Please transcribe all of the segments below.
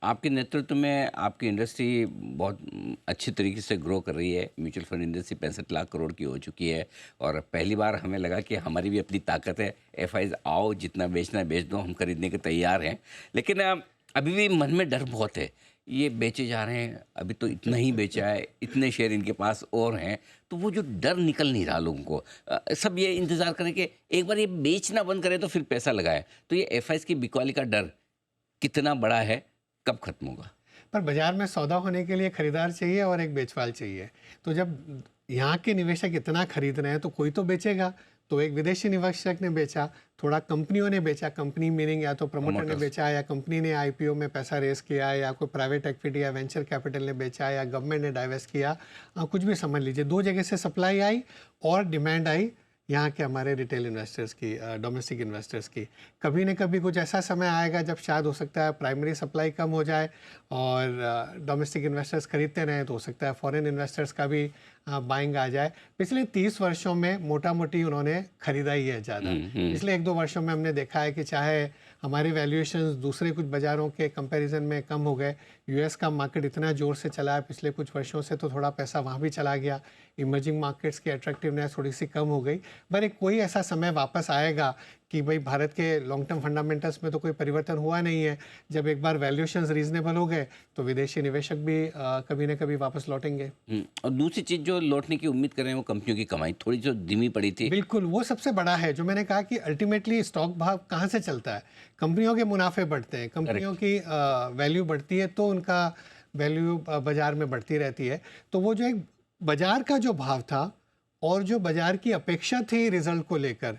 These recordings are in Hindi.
आपके नेतृत्व में आपकी इंडस्ट्री बहुत अच्छी तरीके से ग्रो कर रही है। Mutual fund industry 65 lakh crore की हो चुकी है और पहली बार हमें लगा कि हमारी भी अपनी ताकत है। एफआईज आओ, जितना बेचना है बेच दो, हम खरीदने के तैयार हैं। लेकिन अभी भी मन में डर बहुत है। ये बेचे जा रहे हैं, अभी तो इतना ही बेचा है, इतने शेयर इनके पास और हैं, तो वो जो डर निकल नहीं रहा लोगों को। सब ये इंतज़ार करें कि एक बार ये बेचना बंद करें तो फिर पैसा लगाए। तो ये एफआईज की बिकवाली का डर कितना बड़ा है, कब खत्म होगा? पर बाजार में सौदा होने के लिए खरीदार चाहिए और एक बेचवाल चाहिए। तो जब यहाँ के निवेशक इतना खरीद रहे हैं तो कोई तो बेचेगा। तो एक विदेशी निवेशक ने बेचा, थोड़ा कंपनियों ने बेचा, कंपनी मीनिंग या तो प्रमोटर ने बेचा, या कंपनी ने आईपीओ में पैसा रेस किया, या कोई प्राइवेट इक्विटी या वेंचर कैपिटल ने बेचा, या गवर्नमेंट ने डाइवेस्ट किया। कुछ भी समझ लीजिए, दो जगह से सप्लाई आई और डिमांड आई यहाँ के हमारे रिटेल इन्वेस्टर्स की, डोमेस्टिक इन्वेस्टर्स की। कभी न कभी कुछ ऐसा समय आएगा जब शायद हो सकता है प्राइमरी सप्लाई कम हो जाए और डोमेस्टिक इन्वेस्टर्स खरीदते रहें, तो हो सकता है फॉरेन इन्वेस्टर्स का भी बाइंग आ जाए। पिछले 30 वर्षों में मोटा मोटी उन्होंने खरीदा ही है ज़्यादा। पिछले 1-2 वर्षों में हमने देखा है कि चाहे हमारे वैल्यूएशंस दूसरे कुछ बाज़ारों के कंपैरिजन में कम हो गए, यूएस का मार्केट इतना ज़ोर से चला है पिछले कुछ वर्षों से, तो थोड़ा पैसा वहाँ भी चला गया। इमर्जिंग मार्केट्स की अट्रैक्टिवनेस थोड़ी सी कम हो गई। पर कोई ऐसा समय वापस आएगा कि भाई भारत के लॉन्ग टर्म फंडामेंटल्स में तो कोई परिवर्तन हुआ नहीं है। जब एक बार वैल्यूएशंस रीजनेबल हो गए तो विदेशी निवेशक भी कभी न कभी वापस लौटेंगे। और दूसरी चीज़ जो लौटने की उम्मीद कर रहे हैं वो कंपनियों की कमाई थोड़ी जो धीमी पड़ी थी। बिल्कुल, वो सबसे बड़ा है। जो मैंने कहा कि अल्टीमेटली स्टॉक भाव कहाँ से चलता है? कंपनियों के मुनाफे बढ़ते हैं, कंपनियों की वैल्यू बढ़ती है तो उनका वैल्यू बाजार में बढ़ती रहती है। तो वो जो एक बाजार का जो भाव था और जो बाजार की अपेक्षा थी रिजल्ट को लेकर,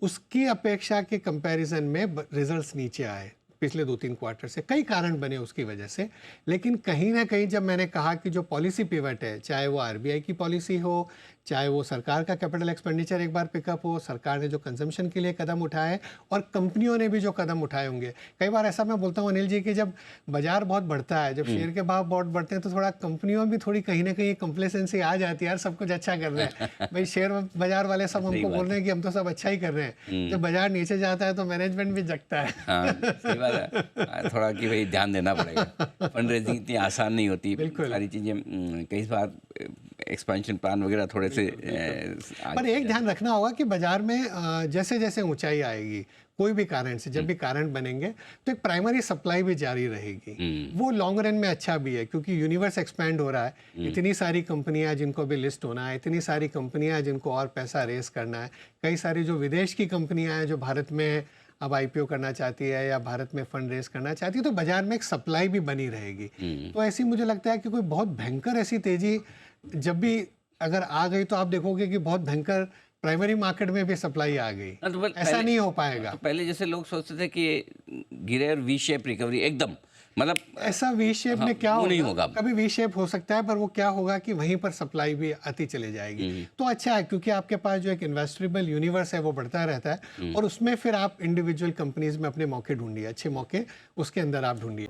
उसकी अपेक्षा के कंपैरिजन में रिजल्ट्स नीचे आए पिछले 2-3 क्वार्टर से। कई कारण बने उसकी वजह से, लेकिन कहीं ना कहीं जब मैंने कहा कि जो पॉलिसी पिवट है, चाहे वो आरबीआई की पॉलिसी हो, चाहे वो सरकार का कैपिटल एक्सपेंडिचर एक बार पिकअप हो, सरकार ने जो कंजम्पशन के लिए कदम उठाए और कंपनियों ने भी जो कदम उठाए होंगे। कई बार ऐसा मैं बोलता हूँ अनिल जी कि जब बाजार बहुत बढ़ता है, जब शेयर के भाव बहुत बढ़ते हैं, तो थोड़ा कंपनियों में भी थोड़ी कहीं ना कहीं कंप्लेसेंसी आ जाती है, यार सब कुछ अच्छा कर रहे हैं। भाई शेयर बाजार वाले सब हमको बोल रहे हैं कि हम तो सब अच्छा ही कर रहे हैं। जब बाजार नीचे जाता है तो मैनेजमेंट भी जगता है। सही बात है, थोड़ा कि भाई ध्यान देना पड़ेगा। फंड रेजिंग इतनी आसान नहीं होती, सारी चीज़ें कई बार एक्सपेंशन प्लान वगैरह थोड़े से पर एक ध्यान रखना होगा कि बाजार में जैसे जैसे ऊंचाई आएगी, कोई भी कारण से जब भी कारण बनेंगे, तो एक प्राइमरी सप्लाई भी जारी रहेगी। वो लॉन्ग रन में अच्छा भी है क्योंकि यूनिवर्स एक्सपैंड हो रहा है। इतनी सारी कंपनियां जिनको भी लिस्ट होना है, इतनी सारी कंपनियां जिनको और पैसा रेस करना है, कई सारी जो विदेश की कंपनियां हैं जो भारत में अब आईपीओ करना चाहती है या भारत में फंड रेस करना चाहती है, तो बाजार में एक सप्लाई भी बनी रहेगी। तो ऐसी मुझे लगता है कि कोई बहुत भयंकर ऐसी तेजी जब भी अगर आ गई तो आप देखोगे कि बहुत भयंकर प्राइमरी मार्केट में भी सप्लाई आ गई। तो ऐसा नहीं हो पाएगा। तो पहले जैसे लोग सोचते थे कि गिरे और वी शेप रिकवरी एकदम, मतलब ऐसा वी शेप में क्या नहीं होगा? होगा। कभी वी शेप हो सकता है, पर वो क्या होगा कि वहीं पर सप्लाई भी आती चली जाएगी। तो अच्छा है क्योंकि आपके पास जो एक इन्वेस्टेबल यूनिवर्स है वो बढ़ता रहता है और उसमें फिर आप इंडिविजुअल कंपनीज में अपने मौके ढूंढिए, अच्छे मौके उसके अंदर आप ढूंढिए।